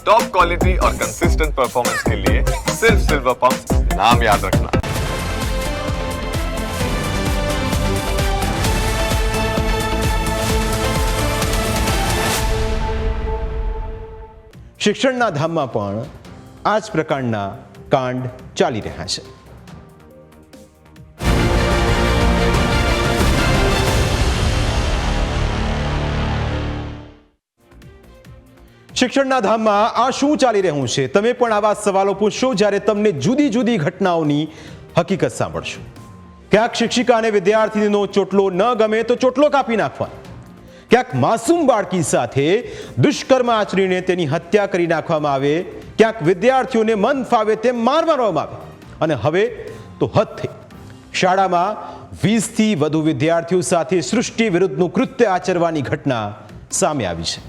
Top quality और consistent performance के लिए सिर्फ सिल्वर पंप नाम याद रखना। શિક્ષણના ધામમાં પણ આ જ પ્રકારના કાંડ ચાલી રહ્યા છે। શિક્ષણના ધામમાં આ શું ચાલી રહ્યું છે? તમે પણ આવા સવાલો પૂછશો જ્યારે તમને જુદી જુદી ઘટનાઓની હકીકત સાંભળશો। ક્યાંક શિક્ષિકા અને વિદ્યાર્થીનો ચોટલો ન ગમે તો ચોટલો કાપી નાખવાનો, ક્યાંક માસૂમ બાળકી સાથે દુષ્કર્મ આચરીને તેની હત્યા કરી નાખવામાં આવે, ક્યાંક વિદ્યાર્થીઓને મન ફાવે તેમ મારવામાં આવે, અને હવે તો હદ થઈ શાળામાં 20થી વધુ વિદ્યાર્થીઓ સાથે સૃષ્ટિ વિરુદ્ધનું કૃત્ય આચરવાની ઘટના સામે આવી છે।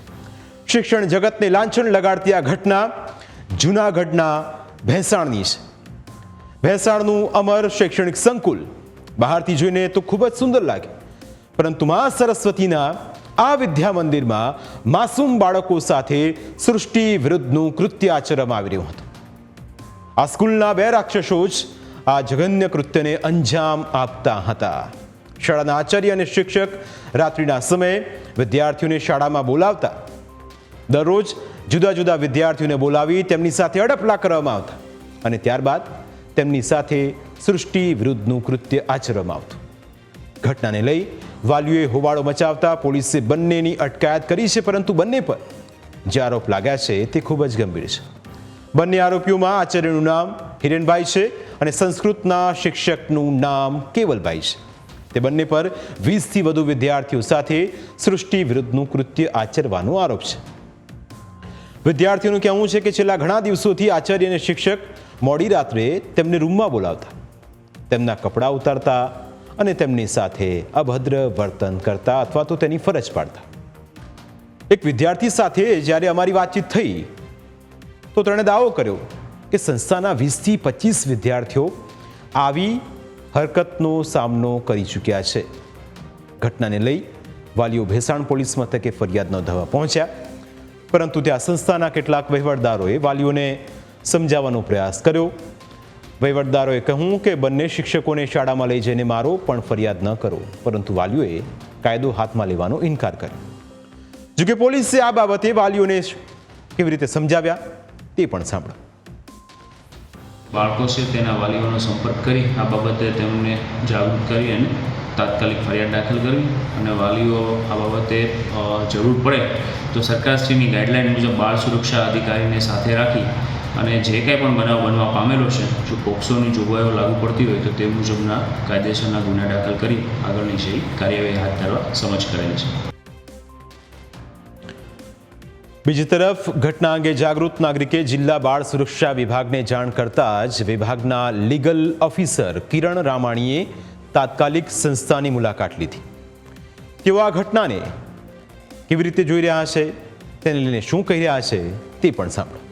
શિક્ષણ જગતને લાંછન લગાડતી આ ઘટના જૂનાગઢના ભેંસાણની છે। ભેંસાણનું અમર શૈક્ષણિક સંકુલ બહારથી જોઈને તો ખૂબ જ સુંદર લાગે, પરંતુ મા સરસ્વતીના આ વિદ્યા મંદિરમાં માસૂમ બાળકો સાથે સૃષ્ટિ વિરુદ્ધનું કૃત્ય આચરવામાં આવી રહ્યું હતું। આ સ્કૂલના 2 રાક્ષસો જ આ જઘન્ય કૃત્યને અંજામ આપતા હતા। શાળાના આચાર્ય અને શિક્ષક રાત્રિના સમયે વિદ્યાર્થીઓને શાળામાં બોલાવતા, દરરોજ જુદા જુદા વિદ્યાર્થીઓને બોલાવી તેમની સાથે અડપલા કરવામાં આવતા અને ત્યારબાદ તેમની સાથે સૃષ્ટિ વિરુદ્ધનું કૃત્ય આચરવામાં આવતું। ઘટનાને લઈ વાલીઓએ હોબાળો મચાવતા પોલીસે બંનેની અટકાયત કરી છે, પરંતુ બંને પર જે આરોપ લાગ્યા છે તે ખૂબ જ ગંભીર છે। બંને આરોપીઓમાં આચાર્યનું નામ હિરેનભાઈ છે અને સંસ્કૃતના શિક્ષકનું નામ કેવલભાઈ છે। તે બંને પર 20થી વધુ વિદ્યાર્થીઓ સાથે સૃષ્ટિ વિરુદ્ધનું કૃત્ય આચરવાનો આરોપ છે। વિદ્યાર્થીઓનું કહેવું છે કે છેલ્લા ઘણા દિવસોથી આચાર્ય અને શિક્ષક મોડી રાત્રે તેમને રૂમમાં બોલાવતા, તેમના કપડાં ઉતારતા અને તેમની સાથે અભદ્ર વર્તન કરતા અથવા તો તેની ફરજ પાડતા। એક વિદ્યાર્થી સાથે જ્યારે અમારી વાતચીત થઈ તો તેણે દાવો કર્યો કે સંસ્થાના 20થી 25 વિદ્યાર્થીઓ આવી હરકતનો સામનો કરી ચૂક્યા છે। ઘટનાને લઈ વાલીઓ ભેંસાણ પોલીસ મથકે ફરિયાદ નોંધાવવા પહોંચ્યા, પરંતુ ત્યાં સંસ્થાના કેટલાક વહીવટદારોએ વાલીઓને સમજાવવાનો પ્રયાસ કર્યો। વહીવટદારોએ કહ્યું કે બંને શિક્ષકોને શાળામાં લઈ જઈને મારો, પણ ફરિયાદ ન કરો, પરંતુ વાલીઓએ કાયદો હાથમાં લેવાનો ઇનકાર કર્યો। જોકે પોલીસે આ બાબતે વાલીઓને કેવી રીતે સમજાવ્યા તે પણ સાંભળો। બાળકો છે તેના વાલીઓનો સંપર્ક કરી આ બાબતે તેમને જાગૃત કરી અને તાત્કાલિક ફરિયાદ દાખલ કરવી, અને વાલીઓ આ બાબતે જરૂર પડે તો સરકારશ્રીની ગાઈડલાઇન મુજબ બાળ સુરક્ષા અધિકારીને સાથે રાખી અને જે કંઈ પણ બનાવ બનવા પામેલો છે, જો પોક્સોની જોગવાઈઓ લાગુ પડતી હોય તો તે મુજબના કાયદેસરના ગુના દાખલ કરી આગળની જે કાર્યવાહી હાથ ધરવા સમજ કરેલી છે। બીજી તરફ ઘટના અંગે જાગૃત નાગરિકે જિલ્લા બાળ સુરક્ષા વિભાગને જાણ કરતા જ વિભાગના લીગલ ઓફિસર કિરણ રામાણીએ તાત્કાલિક સંસ્થાની મુલાકાત લીધી। તેઓ આ ઘટનાને કેવી રીતે જોઈ રહ્યા છે, તેને લઈને શું કહી રહ્યા છે તે પણ સાંભળો।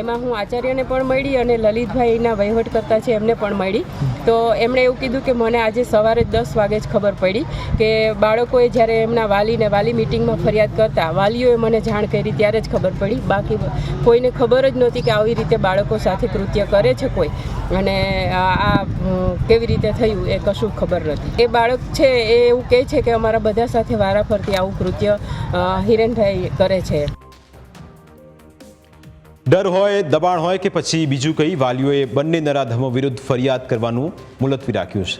એમાં હું આચાર્યને પણ મળી અને લલિતભાઈના વહીવટકર્તા છે એમને પણ મળી, તો એમણે એવું કીધું કે મને આજે સવારે 10 વાગે જ ખબર પડી કે બાળકોએ જ્યારે એમના વાલી મિટિંગમાં ફરિયાદ કરતા વાલીઓએ મને જાણ કરી ત્યારે જ ખબર પડી, બાકી કોઈને ખબર જ નહોતી કે આવી રીતે બાળકો સાથે કૃત્ય કરે છે કોઈ, અને આ કેવી રીતે થયું એ કશું ખબર નથી। એ બાળક છે એ એવું કહે છે કે અમારા બધા સાથે વારાફરતી આવું કૃત્ય હિરેનભાઈ કરે છે। ડર હોય, દબાણ હોય કે પછી બીજું કંઈ, વાલીઓએ બંને નરાધમો વિરુદ્ધ ફરિયાદ કરવાનું મુલતવી રાખ્યું છે,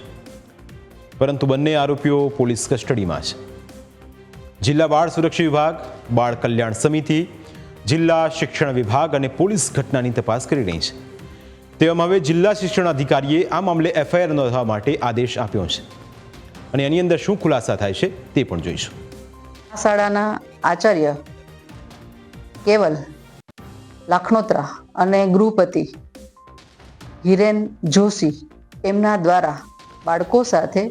પરંતુ બંને આરોપીઓ પોલીસ કસ્ટડીમાં છે। જિલ્લા બાળ સુરક્ષા વિભાગ, બાળ કલ્યાણ સમિતિ, જિલ્લા શિક્ષણ વિભાગ અને પોલીસ ઘટનાની તપાસ કરી રહી છે। તેવામાં હવે જિલ્લા શિક્ષણ અધિકારીએ આ મામલે એફઆઈઆર નોંધવા માટે આદેશ આપ્યો છે, અને એની અંદર શું ખુલાસા થાય છે તે પણ જોઈશું। શાળાના આચાર્ય કેવલ લાખનોત્રા અને ગૃહપતિ હિરેન જોશી એમના દ્વારા બાળકો સાથે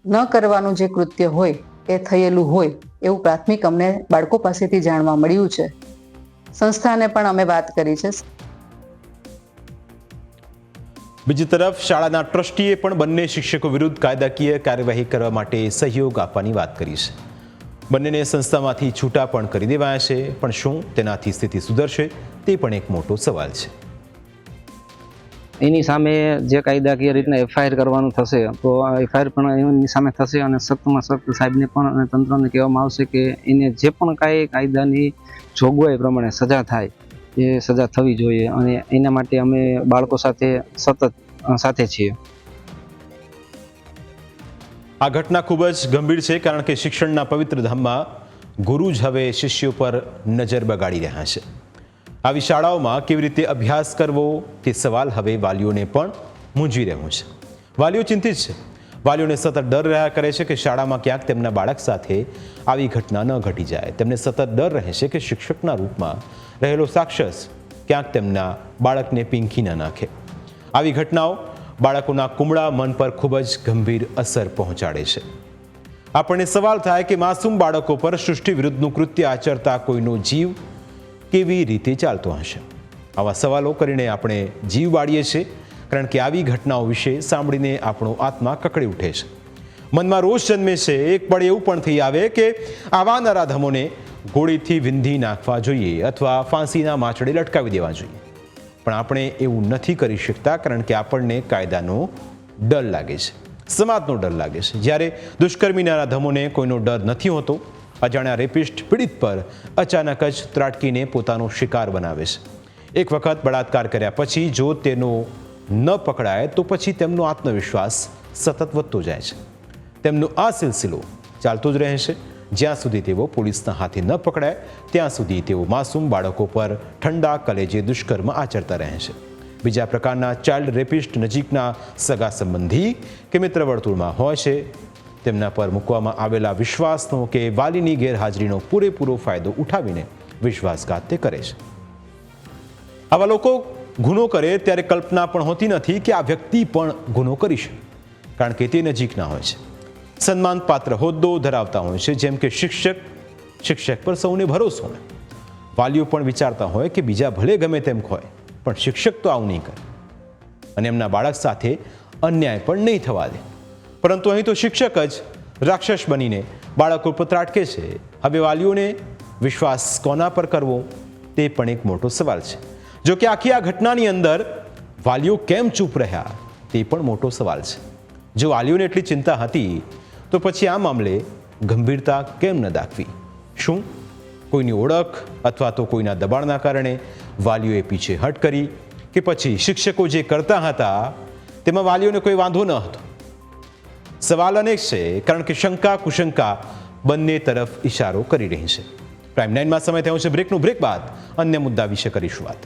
ન કરવાનું જે કૃત્ય હોય એ થયેલું હોય એવું પ્રાથમિક અમને બાળકો પાસેથી જાણવા મળ્યું છે। સંસ્થાને પણ અમે વાત કરી છે। બીજી તરફ શાળાના ટ્રસ્ટીએ પણ બંને શિક્ષકો વિરુદ્ધ કાયદાકીય કાર્યવાહી કરવા માટે સહયોગ આપવાની વાત કરી છે। બંનેને સંસ્થામાંથી છૂટા પણ કરી દેવાયા છે, પણ શું તેનાથી સ્થિતિ સુધરશે તે પણ એક મોટો સવાલ છે. એની સામે જે કાયદાકીય રીતના એફઆઈઆર કરવાનું થશે તો એફઆઈઆર પણ એની સામે થશે અને સખ્તમાં સખ્ત સાહેબને પણ અને તંત્રને કહેવામાં આવશે કે એને જે પણ કાંઈ કાયદાની જોગવાઈ પ્રમાણે સજા થાય એ સજા થવી જોઈએ અને એના માટે અમે બાળકો સાથે સતત સાથે છીએ. આ ઘટના ખૂબ જ ગંભીર છે, કારણ કે શિક્ષણના પવિત્ર ધામમાં ગુરુ જ હવે શિષ્યો પર નજર બગાડી રહ્યા છે. આવી શાળાઓમાં કેવી રીતે અભ્યાસ કરવો તે સવાલ હવે વાલીઓને પણ મૂંઝવી રહ્યો છે. વાલીઓ ચિંતિત છે. વાલીઓને સતત ડર રહ્યા કરે છે કે શાળામાં ક્યાંક તેમના બાળક સાથે આવી ઘટના ન ઘટી જાય. તેમને સતત ડર રહે છે કે શિક્ષકના રૂપમાં રહેલો રાક્ષસ ક્યાંક તેમના બાળકને પીંખી ન નાખે. આવી ઘટનાઓ બાળકોના કુમળા મન પર ખૂબ જ ગંભીર અસર પહોંચાડે છે. આપણને સવાલ થાય કે માસૂમ બાળકો પર સૃષ્ટિ વિરુદ્ધનું કૃત્ય આચરતા કોઈનો જીવ કેવી રીતે ચાલતો હશે? આવા સવાલો કરીને આપણે જીવ બાળીએ છીએ, કારણ કે આવી ઘટનાઓ વિશે સાંભળીને આપણો આત્મા કકડી ઉઠે છે. મનમાં રોષ જન્મે છે. એક પળ એવું પણ થઈ આવે કે આવા નરાધમોને ગોળીથી વિંધી નાખવા જોઈએ અથવા ફાંસીના માછડે લટકાવી દેવા જોઈએ. પણ આપણે એવું નથી કરી શકતા, કારણ કે આપણને કાયદાનો ડર લાગે છે, સમાજનો ડર લાગે છે. જ્યારે દુષ્કર્મી નરાધમોને કોઈનો ડર નથી હોતો. અજાણ્યા રેપિસ્ટ પીડિત પર અચાનક જ ત્રાટકીને પોતાનો શિકાર બનાવે છે. એક વખત બળાત્કાર કર્યા પછી જો તેનો ન પકડાય તો પછી તેમનો આત્મવિશ્વાસ સતત વધતો જાય છે. તેમનો આ સિલસિલો ચાલતો જ રહે છે. જ્યાં સુધી તેઓ પોલીસના હાથે ન પકડાય ત્યાં સુધી તેઓ માસૂમ બાળકો પર ઠંડા કલેજે દુષ્કર્મ આચરતા રહે છે. બીજા પ્રકારના ચાઇલ્ડ રેપિસ્ટ નજીકના સગા સંબંધી કે મિત્ર વર્તુળમાં હોય છે. તેમના પર મૂકવામાં આવેલા વિશ્વાસનો કે વાલીની ગેરહાજરીનો પૂરેપૂરો ફાયદો ઉઠાવીને વિશ્વાસઘાત તે કરે છે. આવા લોકો ગુનો કરે ત્યારે કલ્પના પણ હોતી નથી કે આ વ્યક્તિ પણ ગુનો કરી છે, કારણ કે તે નજીકના હોય છે. સન્માનપાત્ર હોદ્દો ધરાવતા હોય છે, જેમ કે શિક્ષક પર સૌને ભરોસો હોય. વાલીઓ પણ વિચારતા હોય કે બીજા ભલે ગમે તેમ હોય, પણ શિક્ષક તો આવું નહીં કરે અને એમના બાળક સાથે અન્યાય પણ નહીં થવા દે. પરંતુ અહીં તો શિક્ષક જ રાક્ષસ બનીને બાળકો પર ત્રાટકે છે. હવે વાલીઓને વિશ્વાસ કોના પર કરવો તે પણ એક મોટો સવાલ છે. જો કે આખી આ ઘટનાની અંદર વાલીઓ કેમ ચૂપ રહ્યા તે પણ મોટો સવાલ છે. જો વાલીઓને એટલી ચિંતા હતી તો પછી આ મામલે ગંભીરતા કેમ ન દાખવી? શું કોઈની ઓળખ અથવા તો કોઈના દબાણના કારણે વાલીઓએ પીછેહટ કરી, કે પછી શિક્ષકો જે કરતા હતા તેમાં વાલીઓને કોઈ વાંધો ન હતો? સવાલ અનેક છે, કારણ કે શંકા કુશંકા બંને તરફ ઇશારો કરી રહી છે. પ્રાઇમ 9માં સમય થયો છે બ્રેકનું. બ્રેક બાદ અન્ય મુદ્દા વિશે કરીશું વાત.